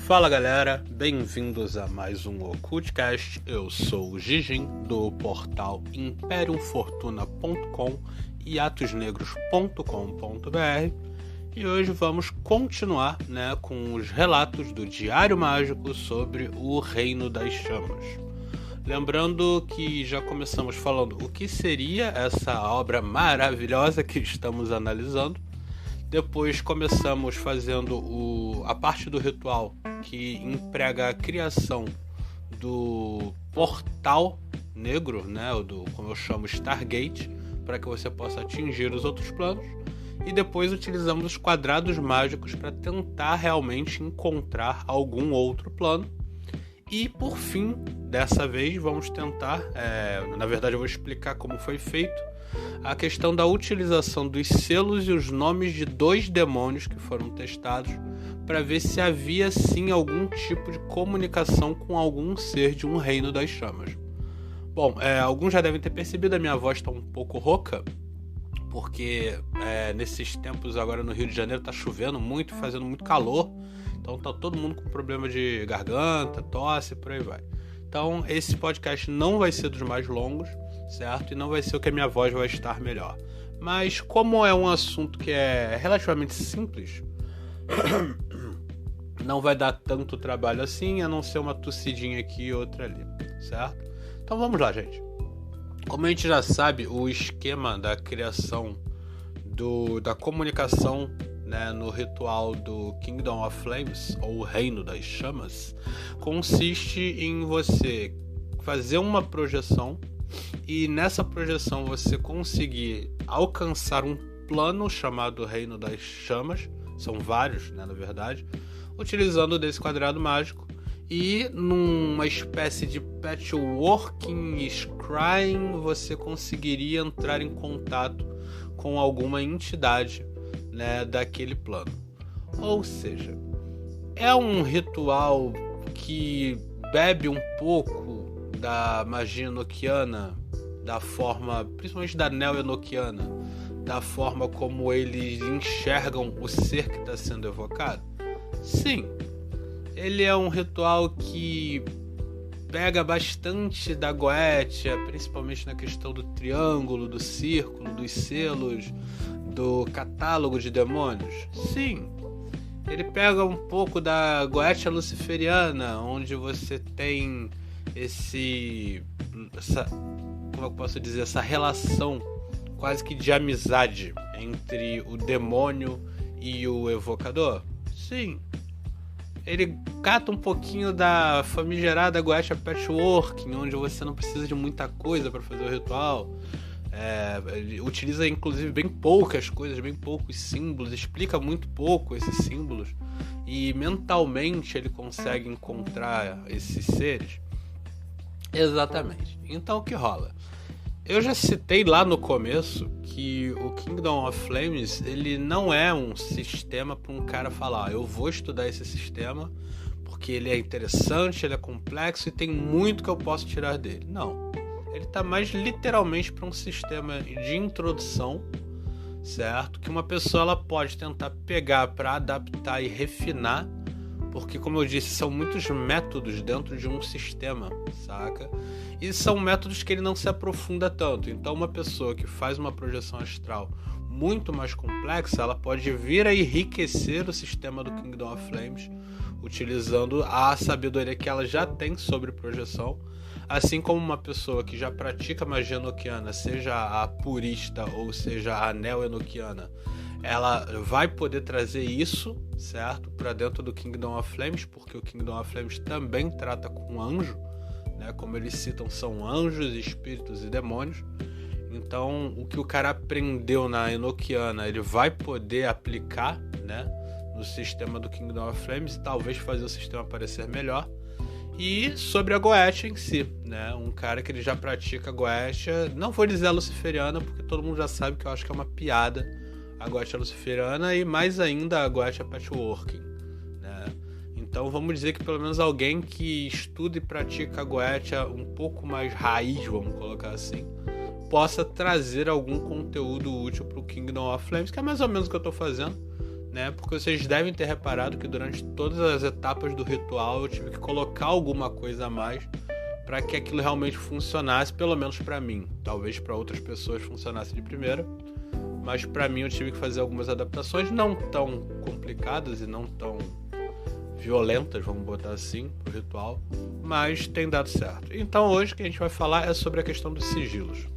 Fala galera, bem-vindos a mais um Occultcast. Eu sou o Gigin do portal imperiumfortuna.com e atosnegros.com.br e hoje vamos continuar com os relatos do Diário Mágico sobre o Reino das Chamas. Lembrando que já começamos falando o que seria essa obra maravilhosa que estamos analisando. Depois começamos fazendo a parte do ritual que emprega a criação do portal negro, como eu chamo, Stargate, para que você possa atingir os outros planos. E depois utilizamos os quadrados mágicos para tentar realmente encontrar algum outro plano. E por fim, dessa vez, vamos tentar, na verdade eu vou explicar como foi feito, a questão da utilização dos selos e os nomes de 2 demônios que foram testados para ver se havia sim algum tipo de comunicação com algum ser de um reino das chamas. Bom, alguns já devem ter percebido, a minha voz está um pouco rouca, porque nesses tempos agora no Rio de Janeiro está chovendo muito, fazendo muito calor, então tá todo mundo com problema de garganta, tosse, por aí vai. Então esse podcast não vai ser dos mais longos, certo? E não vai ser o que a minha voz vai estar melhor. Mas como é um assunto que é relativamente simples, não vai dar tanto trabalho assim, a não ser uma tossidinha aqui e outra ali, certo? Então vamos lá, gente. Como a gente já sabe, o esquema da criação da comunicação no ritual do Kingdom of Flames, ou Reino das Chamas, consiste em você fazer uma projeção e nessa projeção você conseguir alcançar um plano chamado Reino das Chamas, são vários, na verdade, utilizando desse quadrado mágico e numa espécie de patchworking scrying você conseguiria entrar em contato com alguma entidade daquele plano. Ou seja, é um ritual que bebe um pouco da magia enoquiana, da forma, principalmente da neo-enoquiana, da forma como eles enxergam o ser que está sendo evocado? Sim, ele é um ritual que pega bastante da Goetia, principalmente na questão do triângulo, do círculo, dos selos, do catálogo de demônios. Sim, ele pega um pouco da Goetia luciferiana, onde você tem como eu posso dizer, essa relação quase que de amizade entre o demônio e o evocador. Sim, ele cata um pouquinho da famigerada Goetia Patchworking, onde você não precisa de muita coisa para fazer o ritual. Ele utiliza inclusive bem poucas coisas, bem poucos símbolos, explica muito pouco esses símbolos e mentalmente ele consegue encontrar esses seres. Exatamente. Então o que rola? Eu já citei lá no começo que o Kingdom of Flames ele não é um sistema para um cara falar, eu vou estudar esse sistema porque ele é interessante, ele é complexo e tem muito que eu posso tirar dele. Não. Ele está mais literalmente para um sistema de introdução, certo? Que uma pessoa ela pode tentar pegar para adaptar e refinar, porque, como eu disse, são muitos métodos dentro de um sistema, saca? E são métodos que ele não se aprofunda tanto. Então, uma pessoa que faz uma projeção astral muito mais complexa, ela pode vir a enriquecer o sistema do Kingdom of Flames, utilizando a sabedoria que ela já tem sobre projeção. Assim como uma pessoa que já pratica magia enoquiana, seja a purista ou seja a neo-enoquiana, ela vai poder trazer isso, certo, para dentro do Kingdom of Flames, porque o Kingdom of Flames também trata com anjo, como eles citam, são anjos, espíritos e demônios. Então, o que o cara aprendeu na enoquiana, ele vai poder aplicar, no sistema do Kingdom of Flames e talvez fazer o sistema parecer melhor. E sobre a Goetia em si, um cara que ele já pratica Goetia, não vou dizer a luciferiana, porque todo mundo já sabe que eu acho que é uma piada a Goetia luciferiana e mais ainda a Goetia Patchworking, Então vamos dizer que pelo menos alguém que estuda e pratica a Goetia um pouco mais raiz, vamos colocar assim, possa trazer algum conteúdo útil para o Kingdom of Flames, que é mais ou menos o que eu estou fazendo. né? Porque vocês devem ter reparado que durante todas as etapas do ritual eu tive que colocar alguma coisa a mais para que aquilo realmente funcionasse, pelo menos para mim. Talvez para outras pessoas funcionasse de primeira, mas para mim eu tive que fazer algumas adaptações não tão complicadas e não tão violentas, vamos botar assim, pro ritual, mas tem dado certo. Então hoje o que a gente vai falar é sobre a questão dos sigilos.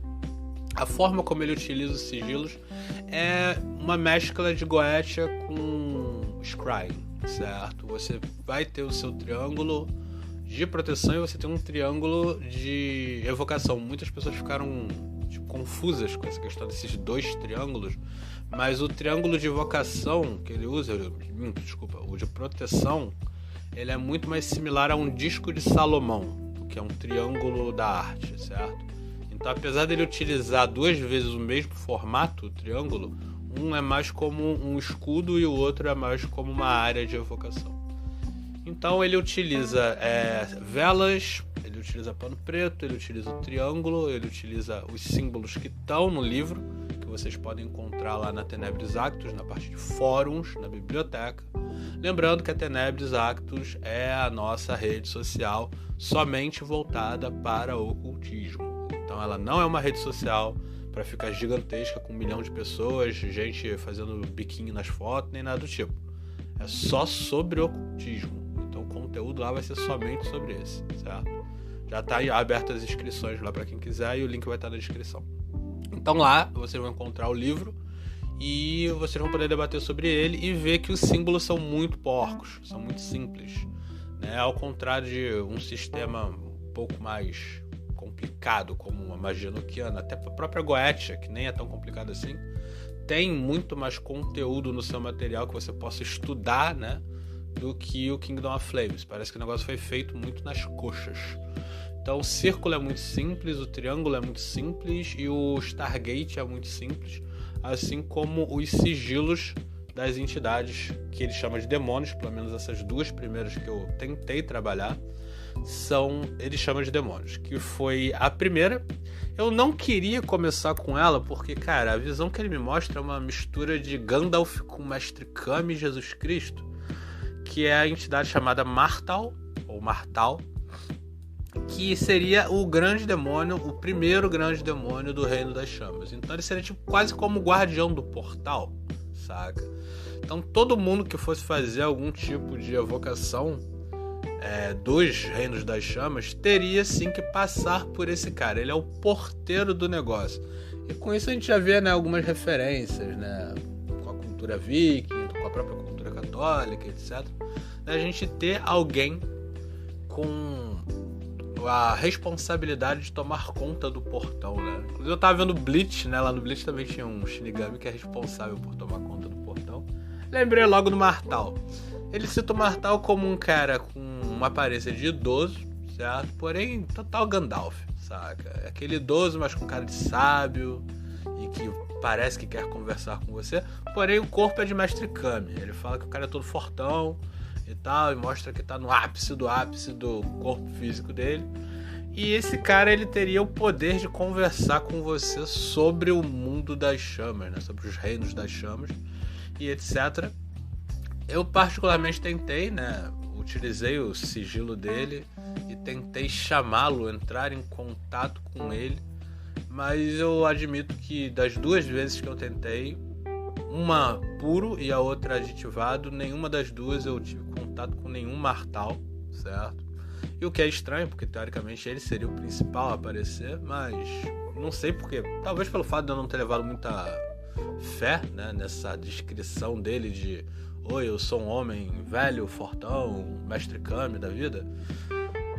A forma como ele utiliza os sigilos é uma mescla de Goetia com Scrying, certo? Você vai ter o seu triângulo de proteção e você tem um triângulo de evocação. Muitas pessoas ficaram confusas com essa questão desses dois triângulos, mas o triângulo de evocação que ele usa, o de proteção, ele é muito mais similar a um disco de Salomão, que é um triângulo da arte, certo? Então, apesar dele utilizar duas vezes o mesmo formato, o triângulo, um é mais como um escudo e o outro é mais como uma área de evocação. Então ele utiliza velas, ele utiliza pano preto, ele utiliza o triângulo, ele utiliza os símbolos que estão no livro, que vocês podem encontrar lá na Tenebris Actus, na parte de fóruns, na biblioteca. Lembrando que a Tenebris Actus é a nossa rede social somente voltada para o ocultismo. Então ela não é uma rede social para ficar gigantesca com 1 milhão de pessoas, gente fazendo biquinho nas fotos, nem nada do tipo. É só sobre ocultismo. Então o conteúdo lá vai ser somente sobre esse, certo? Já está aberto as inscrições lá para quem quiser e o link vai estar na descrição. Então lá vocês vão encontrar o livro e vocês vão poder debater sobre ele e ver que os símbolos são muito porcos, são muito simples, né? Ao contrário de um sistema um pouco mais complicado como a magia enoquiana, até a própria Goetia, que nem é tão complicado assim, tem muito mais conteúdo no seu material que você possa estudar, né, do que o Kingdom of Flames. Parece que o negócio foi feito muito nas coxas. Então o círculo é muito simples, o triângulo é muito simples e o Stargate é muito simples, assim como os sigilos das entidades que ele chama de demônios, pelo menos essas duas primeiras que eu tentei trabalhar, ele chama de demônios, que foi a primeira. Eu não queria começar com ela porque, cara, a visão que ele me mostra é uma mistura de Gandalf com Mestre Kami e Jesus Cristo, que é a entidade chamada Martal, ou Martal, que seria o grande demônio, o primeiro grande demônio do Reino das Chamas. Então ele seria tipo quase como o guardião do portal, saca? Então todo mundo que fosse fazer algum tipo de evocação dos Reinos das Chamas teria sim que passar por esse cara. Ele é o porteiro do negócio. E com isso a gente já vê, né, algumas referências, né, com a cultura viking, com a própria cultura católica, etc. A gente ter alguém com a responsabilidade de tomar conta do portão, né? Inclusive eu tava vendo Bleach, né? Lá no Bleach também tinha um Shinigami que é responsável por tomar conta do portão. Lembrei logo do Martal. Ele cita o Martal como um cara com uma aparência de idoso, certo? Porém, total Gandalf, saca? É aquele idoso, mas com cara de sábio e que parece que quer conversar com você. Porém, o corpo é de Mestre Kami. Ele fala que o cara é todo fortão e tal, e mostra que tá no ápice do corpo físico dele. E esse cara, ele teria o poder de conversar com você sobre o mundo das chamas, né? Sobre os reinos das chamas e etc. Eu particularmente tentei, né? Utilizei o sigilo dele e tentei chamá-lo, entrar em contato com ele, mas eu admito que das duas vezes que eu tentei, uma puro e a outra aditivado, nenhuma das duas eu tive contato com nenhum Martal, certo? E o que é estranho, porque teoricamente ele seria o principal a aparecer, mas não sei porquê. Talvez pelo fato de eu não ter levado muita fé, né, nessa descrição dele de oi, eu sou um homem velho, fortão, Mestre Kami da vida.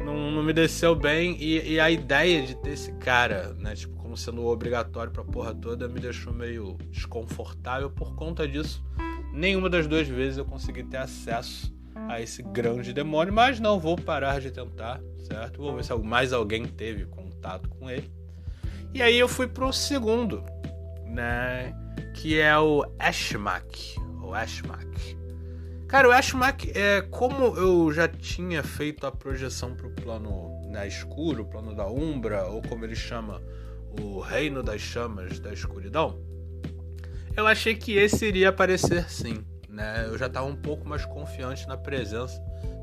Não me desceu bem e a ideia de ter esse cara, né, tipo, como sendo obrigatório pra porra toda, me deixou meio desconfortável. Por conta disso, nenhuma das duas vezes eu consegui ter acesso a esse grande demônio, mas não vou parar de tentar, certo? Vou ver se mais alguém teve contato com ele. E aí eu fui pro segundo, né, que é o Ashmak, ou Ashmak. Cara, o Ashmak, como eu já tinha feito a projeção pro plano, né, escuro, o plano da Umbra, ou como ele chama, o Reino das Chamas da Escuridão, eu achei que esse iria aparecer sim, né, eu já estava um pouco mais confiante na presença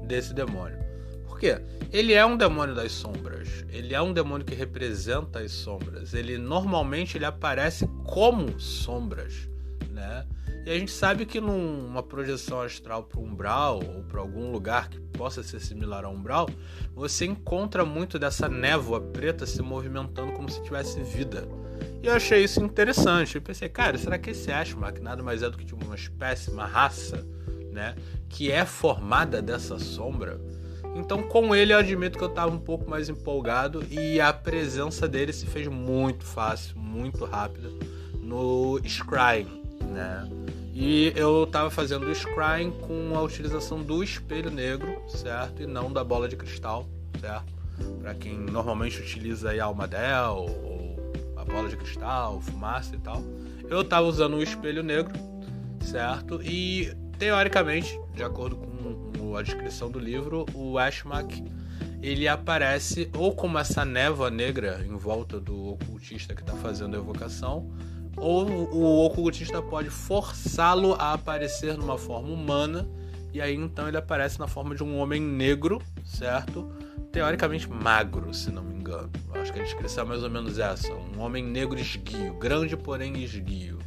desse demônio. Por quê? Ele é um demônio das sombras. Ele é um demônio que representa as sombras. Normalmente ele aparece como sombras, né? E a gente sabe que numa projeção astral para o umbral ou para algum lugar que possa ser similar ao umbral, você encontra muito dessa névoa preta se movimentando como se tivesse vida. E eu achei isso interessante. Eu pensei, cara, será que esse Ashmak nada mais é do que tipo, uma espécie, uma raça, né, que é formada dessa sombra? Então, com ele, eu admito que eu estava um pouco mais empolgado e a presença dele se fez muito fácil, muito rápida no Scrying, né? E eu estava fazendo o Scrying com a utilização do espelho negro, certo? E não da bola de cristal, certo? Para quem normalmente utiliza aí a Almadel ou a bola de cristal, fumaça e tal. Eu estava usando o espelho negro, certo? E, teoricamente, de acordo com a descrição do livro, o Ashmak, ele aparece ou como essa névoa negra em volta do ocultista que está fazendo a evocação, ou o ocultista pode forçá-lo a aparecer numa forma humana, e aí então ele aparece na forma de um homem negro, certo? Teoricamente magro, se não me engano. Eu acho que a descrição é mais ou menos essa. Um homem negro esguio, grande porém esguio.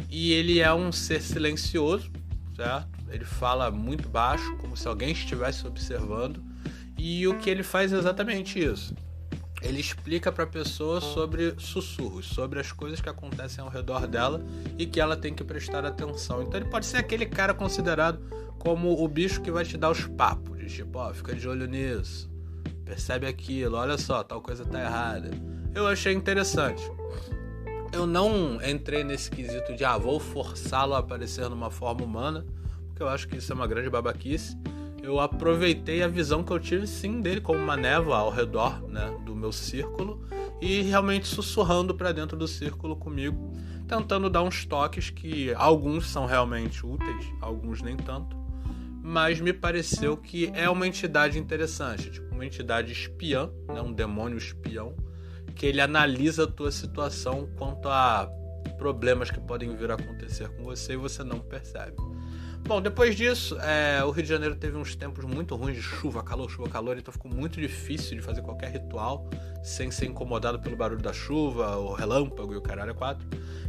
E ele é um ser silencioso, certo? Ele fala muito baixo, como se alguém estivesse observando. E o que ele faz é exatamente isso. Ele explica para a pessoa sobre sussurros, sobre as coisas que acontecem ao redor dela e que ela tem que prestar atenção. Então ele pode ser aquele cara considerado como o bicho que vai te dar os papos. De tipo, ó, fica de olho nisso, percebe aquilo, olha só, tal coisa tá errada. Eu achei interessante. Eu não entrei nesse quesito de, vou forçá-lo a aparecer numa forma humana, porque eu acho que isso é uma grande babaquice. Eu aproveitei a visão que eu tive, sim, dele como uma névoa ao redor, né, do meu círculo e realmente sussurrando para dentro do círculo comigo, tentando dar uns toques que alguns são realmente úteis, alguns nem tanto, mas me pareceu que é uma entidade interessante, tipo uma entidade espiã, né, um demônio espião, que ele analisa a tua situação quanto a problemas que podem vir a acontecer com você e você não percebe. Bom, depois disso, o Rio de Janeiro teve uns tempos muito ruins de chuva, calor, então ficou muito difícil de fazer qualquer ritual sem ser incomodado pelo barulho da chuva, o relâmpago e o caralho 4.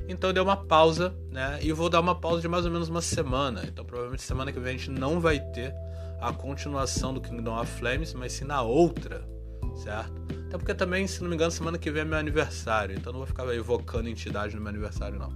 Então eu dei uma pausa, né, e vou dar uma pausa de mais ou menos uma semana. Então provavelmente semana que vem a gente não vai ter a continuação do Kingdom of Flames, mas sim na outra, certo? Até porque também, se não me engano, semana que vem é meu aniversário, então não vou ficar evocando entidade no meu aniversário não,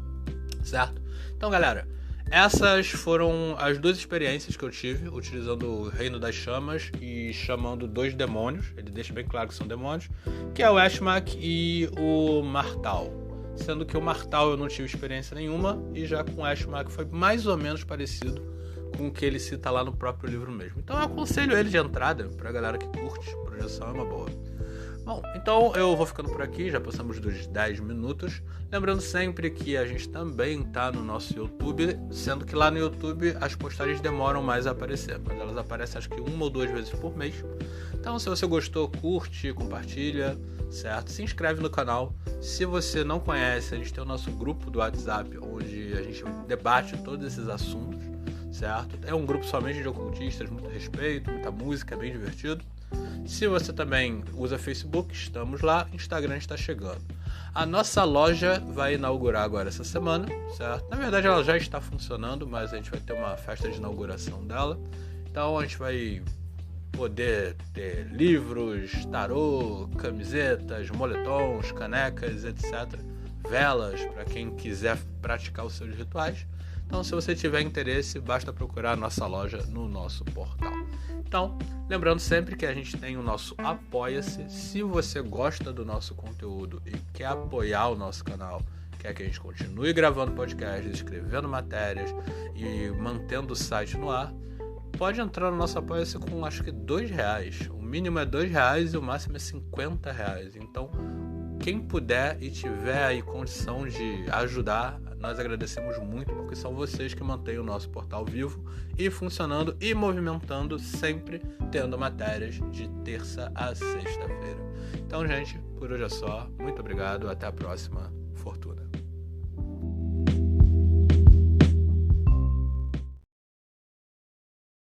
certo? Então galera, essas foram as duas experiências que eu tive utilizando o Reino das Chamas e chamando dois demônios. Ele deixa bem claro que são demônios, que é o Ashmak e o Martal. Sendo que o Martal eu não tive experiência nenhuma e já com o Ashmak foi mais ou menos parecido com o que ele cita lá no próprio livro mesmo. Então eu aconselho ele de entrada pra galera que curte, projeção é uma boa. Bom, então eu vou ficando por aqui, já passamos dos 10 minutos. Lembrando sempre que a gente também tá no nosso YouTube, sendo que lá no YouTube as postagens demoram mais a aparecer, mas elas aparecem acho que 1 ou 2 vezes por mês. Então se você gostou, curte, compartilha, certo? Se inscreve no canal. Se você não conhece, a gente tem o nosso grupo do WhatsApp, onde a gente debate todos esses assuntos, certo? É um grupo somente de ocultistas, muito respeito, muita música, é bem divertido. Se você também usa Facebook, estamos lá, Instagram está chegando. A nossa loja vai inaugurar agora essa semana, certo? Na verdade ela já está funcionando, mas a gente vai ter uma festa de inauguração dela. Então a gente vai poder ter livros, tarô, camisetas, moletons, canecas, etc. Velas para quem quiser praticar os seus rituais. Então, se você tiver interesse, basta procurar a nossa loja no nosso portal. Então, lembrando sempre que a gente tem o nosso Apoia-se. Se você gosta do nosso conteúdo e quer apoiar o nosso canal, quer que a gente continue gravando podcasts, escrevendo matérias e mantendo o site no ar, pode entrar no nosso Apoia-se com acho que R$2. O mínimo é R$2 e o máximo é R$50. Então, quem puder e tiver aí condição de ajudar, nós agradecemos muito, porque são vocês que mantêm o nosso portal vivo e funcionando e movimentando, sempre tendo matérias de terça a sexta-feira. Então, gente, por hoje é só. Muito obrigado. Até a próxima. Fortuna.